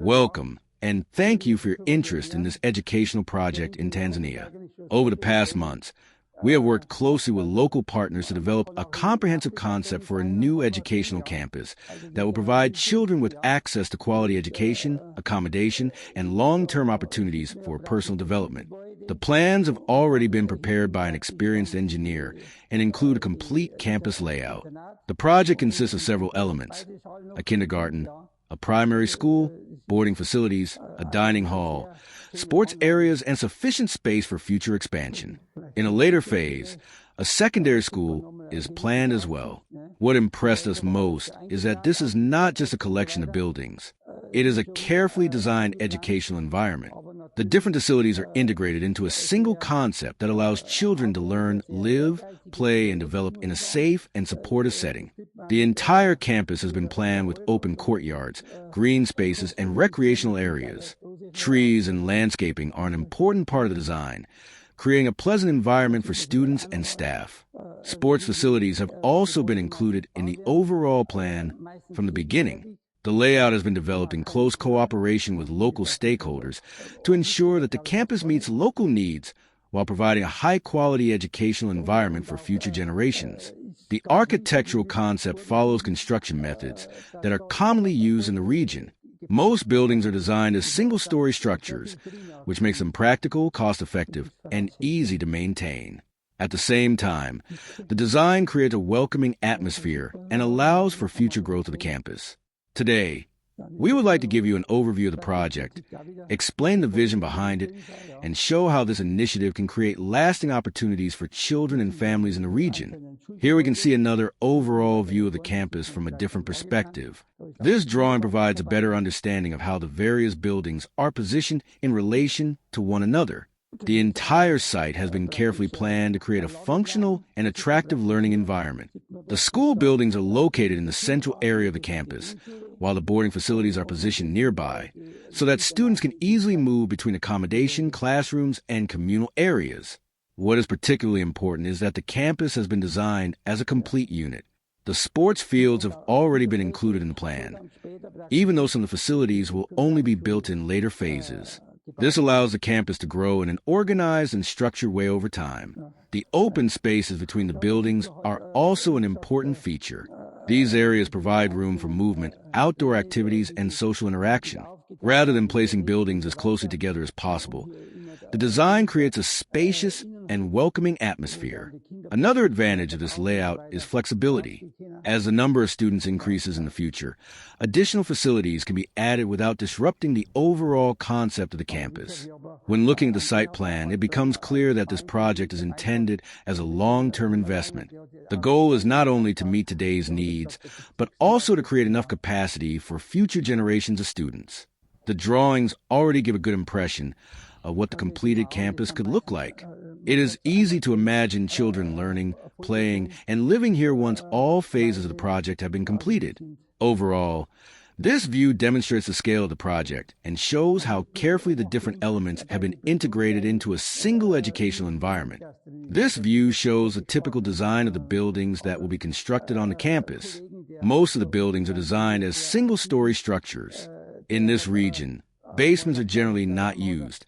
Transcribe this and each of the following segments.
Welcome, and thank you for your interest in this educational project in Tanzania. Over the past months, we have worked closely with local partners to develop a comprehensive concept for a new educational campus that will provide children with access to quality education, accommodation, and long-term opportunities for personal development. The plans have already been prepared by an experienced engineer and include a complete campus layout. The project consists of several elements: a kindergarten, a primary school, boarding facilities, a dining hall, sports areas, and sufficient space for future expansion. In a later phase, a secondary school is planned as well. What impressed us most is that this is not just a collection of buildings. It is a carefully designed educational environment. The different facilities are integrated into a single concept that allows children to learn, live, play, and develop in a safe and supportive setting. The entire campus has been planned with open courtyards, green spaces, and recreational areas. Trees and landscaping are an important part of the design, creating a pleasant environment for students and staff. Sports facilities have also been included in the overall plan from the beginning. The layout has been developed in close cooperation with local stakeholders to ensure that the campus meets local needs while providing a high-quality educational environment for future generations. The architectural concept follows construction methods that are commonly used in the region. Most buildings are designed as single-story structures, which makes them practical, cost-effective, and easy to maintain. At the same time, the design creates a welcoming atmosphere and allows for future growth of the campus. Today, we would like to give you an overview of the project, explain the vision behind it, and show how this initiative can create lasting opportunities for children and families in the region. Here we can see another overall view of the campus from a different perspective. This drawing provides a better understanding of how the various buildings are positioned in relation to one another. The entire site has been carefully planned to create a functional and attractive learning environment. The school buildings are located in the central area of the campus, while the boarding facilities are positioned nearby, so that students can easily move between accommodation, classrooms, and communal areas. What is particularly important is that the campus has been designed as a complete unit. The sports fields have already been included in the plan, even though some of the facilities will only be built in later phases. This allows the campus to grow in an organized and structured way over time. The open spaces between the buildings are also an important feature. These areas provide room for movement, outdoor activities, and social interaction. Rather than placing buildings as closely together as possible, the design creates a spacious and welcoming atmosphere. Another advantage of this layout is flexibility. As the number of students increases in the future, additional facilities can be added without disrupting the overall concept of the campus. When looking at the site plan, it becomes clear that this project is intended as a long-term investment. The goal is not only to meet today's needs, but also to create enough capacity for future generations of students. The drawings already give a good impression of what the completed campus could look like. It is easy to imagine children learning, playing, and living here once all phases of the project have been completed. Overall, this view demonstrates the scale of the project and shows how carefully the different elements have been integrated into a single educational environment. This view shows the typical design of the buildings that will be constructed on the campus. Most of the buildings are designed as single-story structures. In this region, basements are generally not used,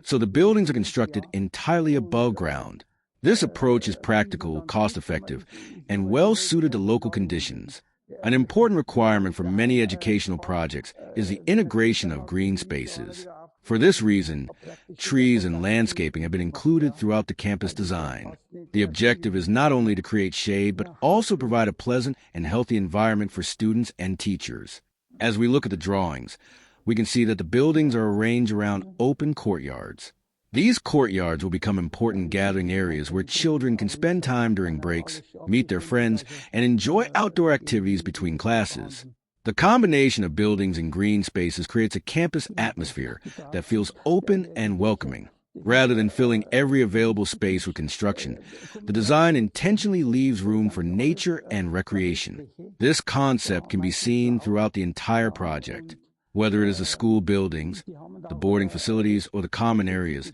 so the buildings are constructed entirely above ground. This approach is practical, cost-effective, and well-suited to local conditions. An important requirement for many educational projects is the integration of green spaces. For this reason, trees and landscaping have been included throughout the campus design. The objective is not only to create shade, but also provide a pleasant and healthy environment for students and teachers. As we look at the drawings, we can see that the buildings are arranged around open courtyards. These courtyards will become important gathering areas where children can spend time during breaks, meet their friends, and enjoy outdoor activities between classes. The combination of buildings and green spaces creates a campus atmosphere that feels open and welcoming. Rather than filling every available space with construction, the design intentionally leaves room for nature and recreation. This concept can be seen throughout the entire project. Whether it is the school buildings, the boarding facilities, or the common areas,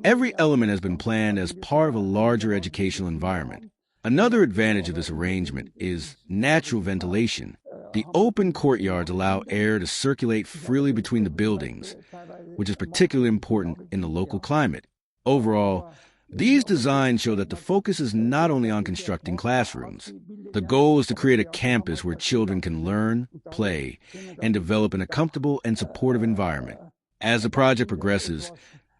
every element has been planned as part of a larger educational environment. Another advantage of this arrangement is natural ventilation. The open courtyards allow air to circulate freely between the buildings, which is particularly important in the local climate. Overall, these designs show that the focus is not only on constructing classrooms. The goal is to create a campus where children can learn, play, and develop in a comfortable and supportive environment. As the project progresses,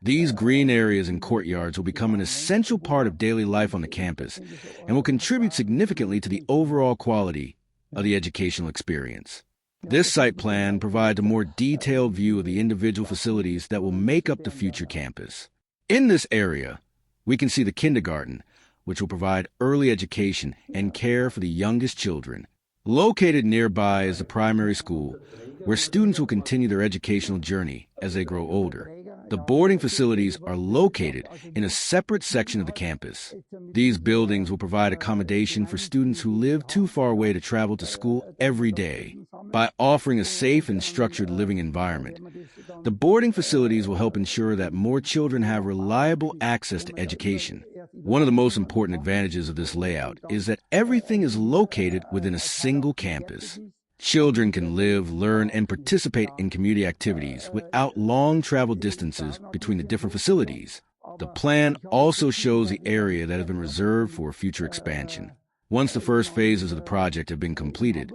these green areas and courtyards will become an essential part of daily life on the campus and will contribute significantly to the overall quality of the educational experience. This site plan provides a more detailed view of the individual facilities that will make up the future campus. In this area, we can see the kindergarten, which will provide early education and care for the youngest children. Located nearby is the primary school, where students will continue their educational journey as they grow older. The boarding facilities are located in a separate section of the campus. These buildings will provide accommodation for students who live too far away to travel to school every day. By offering a safe and structured living environment, the boarding facilities will help ensure that more children have reliable access to education. One of the most important advantages of this layout is that everything is located within a single campus. Children can live, learn, and participate in community activities without long travel distances between the different facilities. The plan also shows the area that has been reserved for future expansion. Once the first phases of the project have been completed,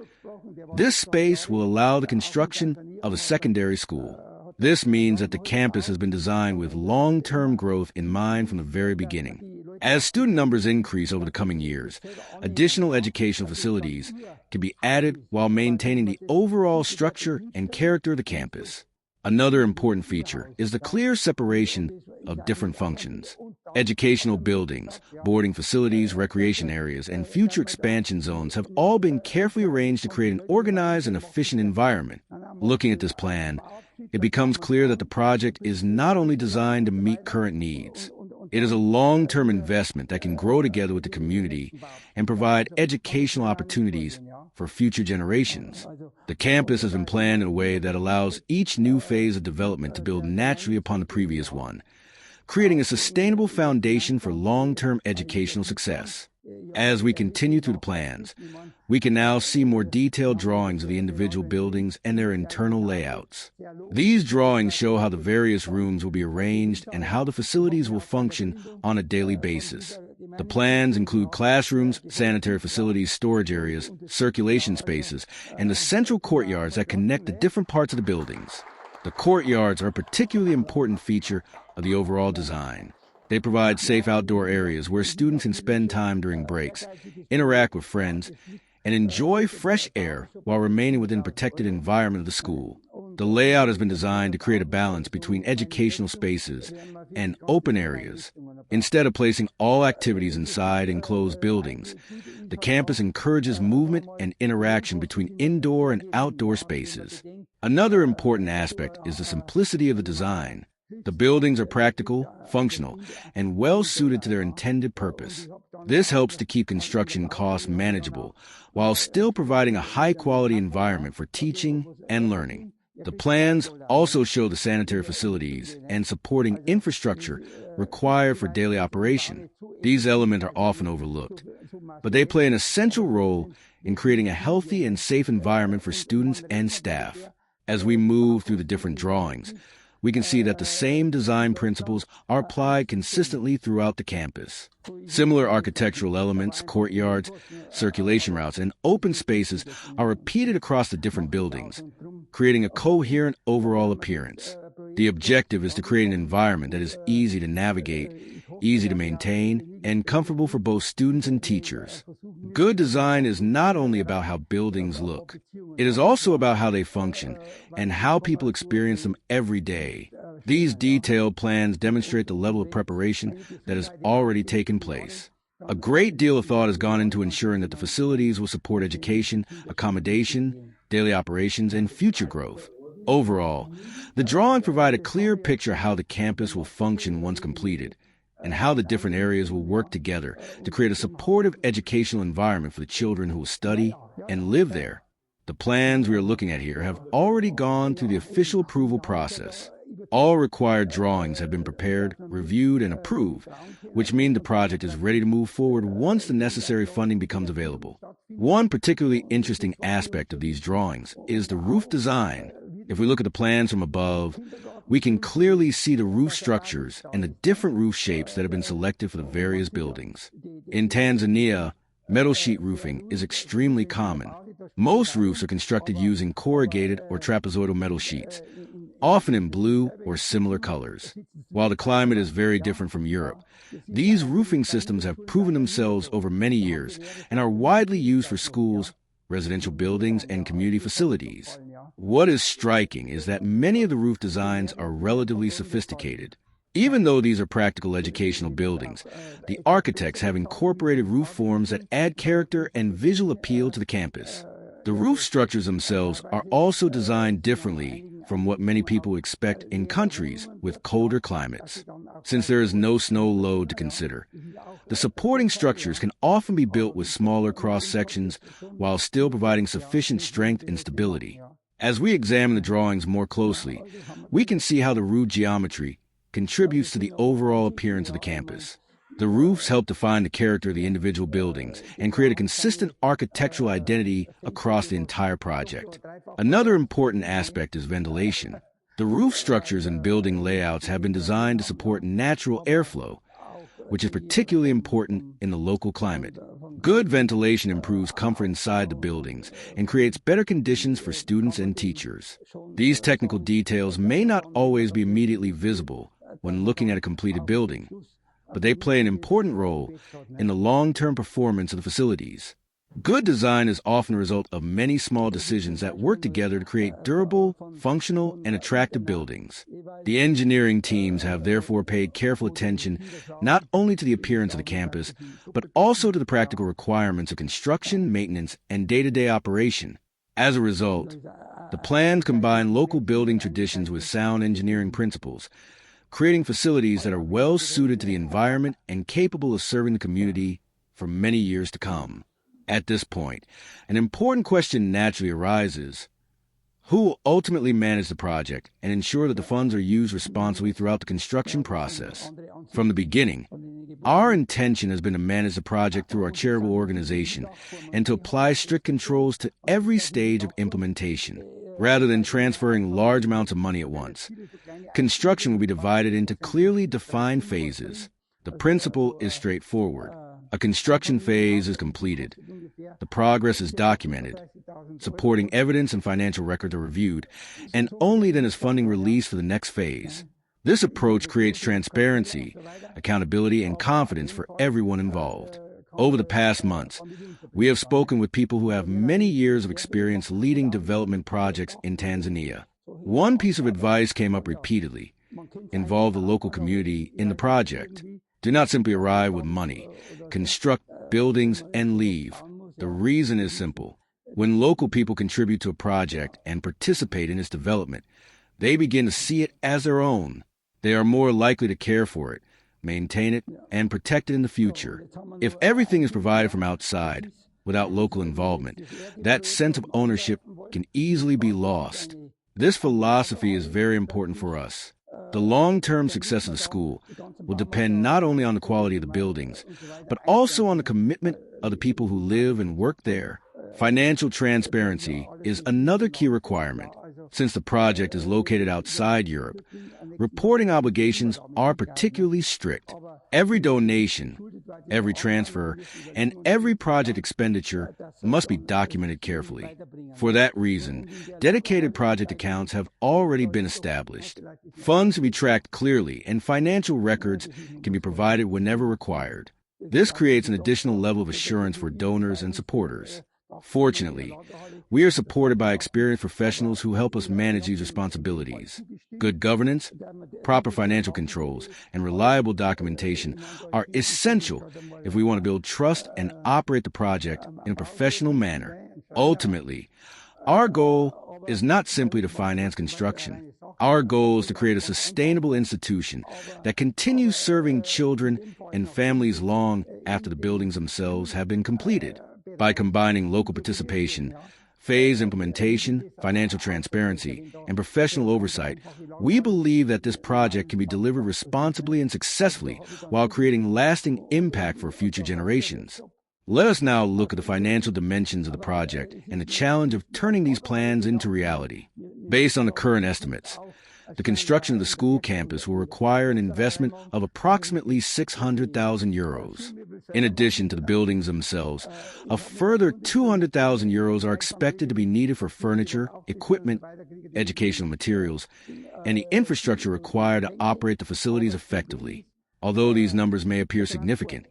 this space will allow the construction of a secondary school. This means that the campus has been designed with long-term growth in mind from the very beginning. As student numbers increase over the coming years, additional educational facilities can be added while maintaining the overall structure and character of the campus. Another important feature is the clear separation of different functions. Educational buildings, boarding facilities, recreation areas, and future expansion zones have all been carefully arranged to create an organized and efficient environment. Looking at this plan, it becomes clear that the project is not only designed to meet current needs. It is a long-term investment that can grow together with the community and provide educational opportunities for future generations. The campus has been planned in a way that allows each new phase of development to build naturally upon the previous one, creating a sustainable foundation for long-term educational success. As we continue through the plans, we can now see more detailed drawings of the individual buildings and their internal layouts. These drawings show how the various rooms will be arranged and how the facilities will function on a daily basis. The plans include classrooms, sanitary facilities, storage areas, circulation spaces, and the central courtyards that connect the different parts of the buildings. The courtyards are a particularly important feature of the overall design. They provide safe outdoor areas where students can spend time during breaks, interact with friends, and enjoy fresh air while remaining within the protected environment of the school. The layout has been designed to create a balance between educational spaces and open areas. Instead of placing all activities inside enclosed buildings, the campus encourages movement and interaction between indoor and outdoor spaces. Another important aspect is the simplicity of the design. The buildings are practical, functional, and well-suited to their intended purpose. This helps to keep construction costs manageable while still providing a high-quality environment for teaching and learning. The plans also show the sanitary facilities and supporting infrastructure required for daily operation. These elements are often overlooked, but they play an essential role in creating a healthy and safe environment for students and staff. As we move through the different drawings, we can see that the same design principles are applied consistently throughout the campus. Similar architectural elements, courtyards, circulation routes, and open spaces are repeated across the different buildings, creating a coherent overall appearance. The objective is to create an environment that is easy to navigate, easy to maintain, and comfortable for both students and teachers. Good design is not only about how buildings look, it is also about how they function and how people experience them every day. These detailed plans demonstrate the level of preparation that has already taken place. A great deal of thought has gone into ensuring that the facilities will support education, accommodation, daily operations, and future growth. Overall, the drawing provides a clear picture of how the campus will function once completed, and how the different areas will work together to create a supportive educational environment for the children who will study and live there. The plans we are looking at here have already gone through the official approval process. All required drawings have been prepared, reviewed, and approved, which means the project is ready to move forward once the necessary funding becomes available. One particularly interesting aspect of these drawings is the roof design. If we look at the plans from above, we can clearly see the roof structures and the different roof shapes that have been selected for the various buildings. In Tanzania, metal sheet roofing is extremely common. Most roofs are constructed using corrugated or trapezoidal metal sheets, often in blue or similar colors. While the climate is very different from Europe, these roofing systems have proven themselves over many years and are widely used for schools, residential buildings, and community facilities. What is striking is that many of the roof designs are relatively sophisticated. Even though these are practical educational buildings, the architects have incorporated roof forms that add character and visual appeal to the campus. The roof structures themselves are also designed differently from what many people expect in countries with colder climates, since there is no snow load to consider. The supporting structures can often be built with smaller cross-sections while still providing sufficient strength and stability. As we examine the drawings more closely, we can see how the roof geometry contributes to the overall appearance of the campus. The roofs help define the character of the individual buildings and create a consistent architectural identity across the entire project. Another important aspect is ventilation. The roof structures and building layouts have been designed to support natural airflow, which is particularly important in the local climate. Good ventilation improves comfort inside the buildings and creates better conditions for students and teachers. These technical details may not always be immediately visible when looking at a completed building, but they play an important role in the long-term performance of the facilities. Good design is often a result of many small decisions that work together to create durable, functional, and attractive buildings. The engineering teams have therefore paid careful attention not only to the appearance of the campus, but also to the practical requirements of construction, maintenance, and day-to-day operation. As a result, the plans combine local building traditions with sound engineering principles, creating facilities that are well suited to the environment and capable of serving the community for many years to come. At this point, an important question naturally arises. Who will ultimately manage the project and ensure that the funds are used responsibly throughout the construction process? From the beginning, our intention has been to manage the project through our charitable organization and to apply strict controls to every stage of implementation, rather than transferring large amounts of money at once. Construction will be divided into clearly defined phases. The principle is straightforward. A construction phase is completed. The progress is documented. Supporting evidence and financial records are reviewed, and only then is funding released for the next phase. This approach creates transparency, accountability, and confidence for everyone involved. Over the past months, we have spoken with people who have many years of experience leading development projects in Tanzania. One piece of advice came up repeatedly: involve the local community in the project. Do not simply arrive with money. Construct buildings and leave. The reason is simple. When local people contribute to a project and participate in its development, they begin to see it as their own. They are more likely to care for it, maintain it, and protect it in the future. If everything is provided from outside, without local involvement, that sense of ownership can easily be lost. This philosophy is very important for us. The long-term success of the school will depend not only on the quality of the buildings, but also on the commitment of the people who live and work there. Financial transparency is another key requirement. Since the project is located outside Europe, reporting obligations are particularly strict. Every donation, every transfer, and every project expenditure must be documented carefully. For that reason, dedicated project accounts have already been established. Funds can be tracked clearly, and financial records can be provided whenever required. This creates an additional level of assurance for donors and supporters. Fortunately, we are supported by experienced professionals who help us manage these responsibilities. Good governance, proper financial controls, and reliable documentation are essential if we want to build trust and operate the project in a professional manner. Ultimately, our goal is not simply to finance construction. Our goal is to create a sustainable institution that continues serving children and families long after the buildings themselves have been completed. By combining local participation, phase implementation, financial transparency, and professional oversight, we believe that this project can be delivered responsibly and successfully while creating lasting impact for future generations. Let us now look at the financial dimensions of the project and the challenge of turning these plans into reality. Based on the current estimates, the construction of the school campus will require an investment of approximately 600,000 euros. In addition to the buildings themselves, a further 200,000 euros are expected to be needed for furniture, equipment, educational materials, and the infrastructure required to operate the facilities effectively. Although these numbers may appear significant,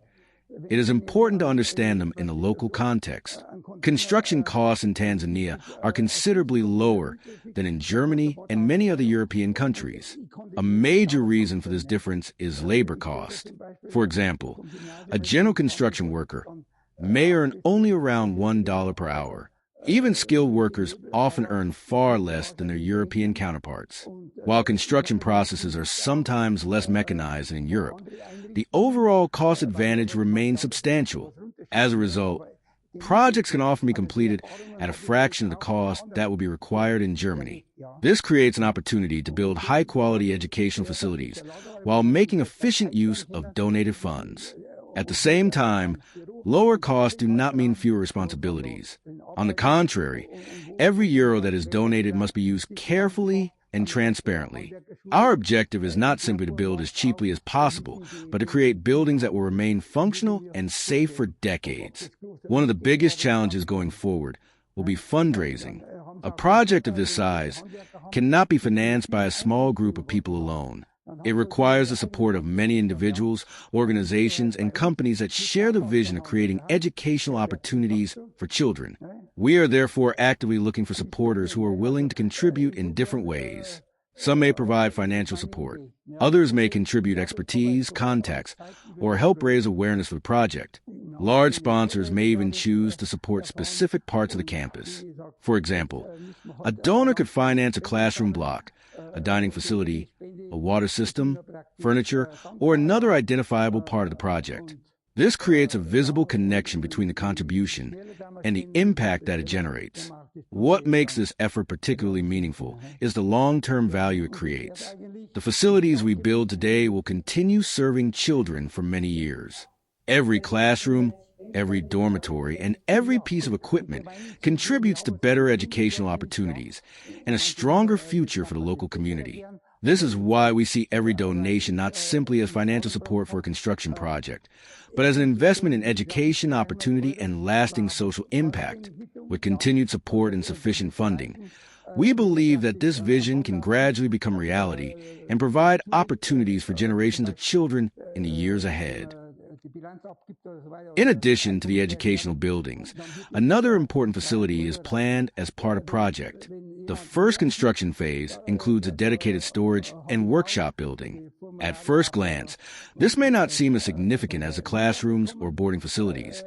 it is important to understand them in the local context. Construction costs in Tanzania are considerably lower than in Germany and many other European countries. A major reason for this difference is labor cost. For example, a general construction worker may earn only around $1 per hour. Even skilled workers often earn far less than their European counterparts. While construction processes are sometimes less mechanized than in Europe, the overall cost advantage remains substantial. As a result, projects can often be completed at a fraction of the cost that would be required in Germany. This creates an opportunity to build high-quality educational facilities while making efficient use of donated funds. At the same time, lower costs do not mean fewer responsibilities. On the contrary, every euro that is donated must be used carefully and transparently. Our objective is not simply to build as cheaply as possible, but to create buildings that will remain functional and safe for decades. One of the biggest challenges going forward will be fundraising. A project of this size cannot be financed by a small group of people alone. It requires the support of many individuals, organizations, and companies that share the vision of creating educational opportunities for children. We are therefore actively looking for supporters who are willing to contribute in different ways. Some may provide financial support. Others may contribute expertise, contacts, or help raise awareness for the project. Large sponsors may even choose to support specific parts of the campus. For example, a donor could finance a classroom block, a dining facility, a water system, furniture, or another identifiable part of the project. This creates a visible connection between the contribution and the impact that it generates. What makes this effort particularly meaningful is the long-term value it creates. The facilities we build today will continue serving children for many years. Every classroom, every dormitory, and every piece of equipment contributes to better educational opportunities and a stronger future for the local community. This is why we see every donation not simply as financial support for a construction project, but as an investment in education, opportunity, and lasting social impact. With continued support and sufficient funding, we believe that this vision can gradually become reality and provide opportunities for generations of children in the years ahead. In addition to the educational buildings, another important facility is planned as part of the project. The first construction phase includes a dedicated storage and workshop building. At first glance, this may not seem as significant as the classrooms or boarding facilities,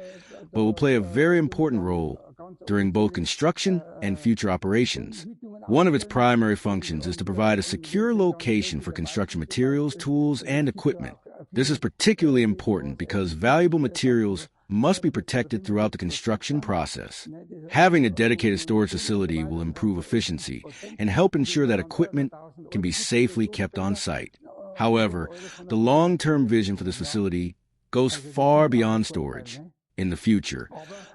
but will play a very important role during both construction and future operations. One of its primary functions is to provide a secure location for construction materials, tools, and equipment. This is particularly important because valuable materials must be protected throughout the construction process. Having a dedicated storage facility will improve efficiency and help ensure that equipment can be safely kept on site. However, the long-term vision for this facility goes far beyond storage. In the future,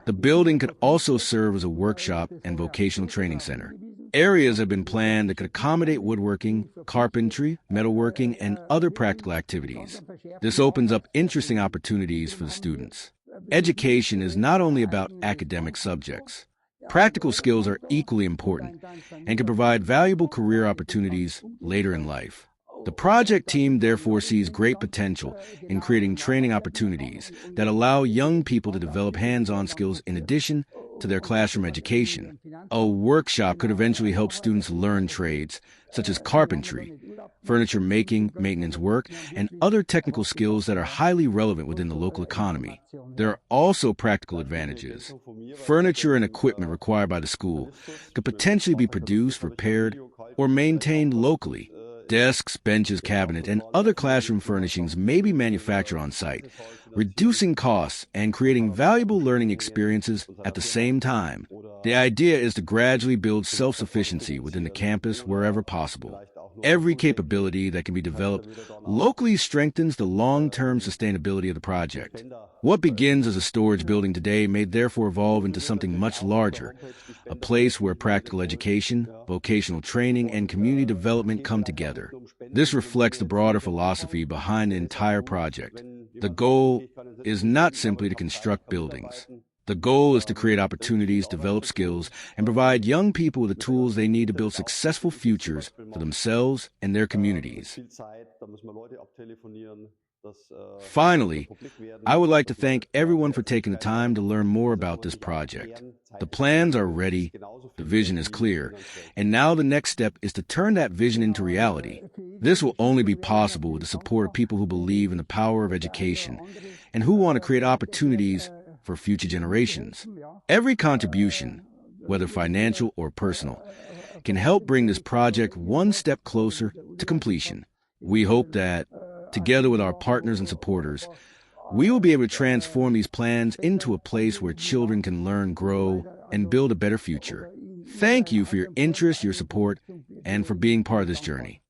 the building could also serve as a workshop and vocational training center. Areas have been planned that could accommodate woodworking, carpentry, metalworking, and other practical activities. This opens up interesting opportunities for the students. Education is not only about academic subjects. Practical skills are equally important and can provide valuable career opportunities later in life. The project team therefore sees great potential in creating training opportunities that allow young people to develop hands-on skills in addition to their classroom education. A workshop could eventually help students learn trades such as carpentry, furniture making, maintenance work, and other technical skills that are highly relevant within the local economy. There are also practical advantages. Furniture and equipment required by the school could potentially be produced, repaired, or maintained locally. Desks, benches, cabinets, and other classroom furnishings may be manufactured on site, reducing costs and creating valuable learning experiences at the same time. The idea is to gradually build self-sufficiency within the campus wherever possible. Every capability that can be developed locally strengthens the long-term sustainability of the project. What begins as a storage building today may therefore evolve into something much larger, a place where practical education, vocational training, and community development come together. This reflects the broader philosophy behind the entire project. The goal is not simply to construct buildings. The goal is to create opportunities, develop skills, and provide young people with the tools they need to build successful futures for themselves and their communities. Finally, I would like to thank everyone for taking the time to learn more about this project. The plans are ready, the vision is clear, and now the next step is to turn that vision into reality. This will only be possible with the support of people who believe in the power of education and who want to create opportunities for future generations. Every contribution, whether financial or personal, can help bring this project one step closer to completion. We hope that, together with our partners and supporters, we will be able to transform these plans into a place where children can learn, grow, and build a better future. Thank you for your interest, your support, and for being part of this journey.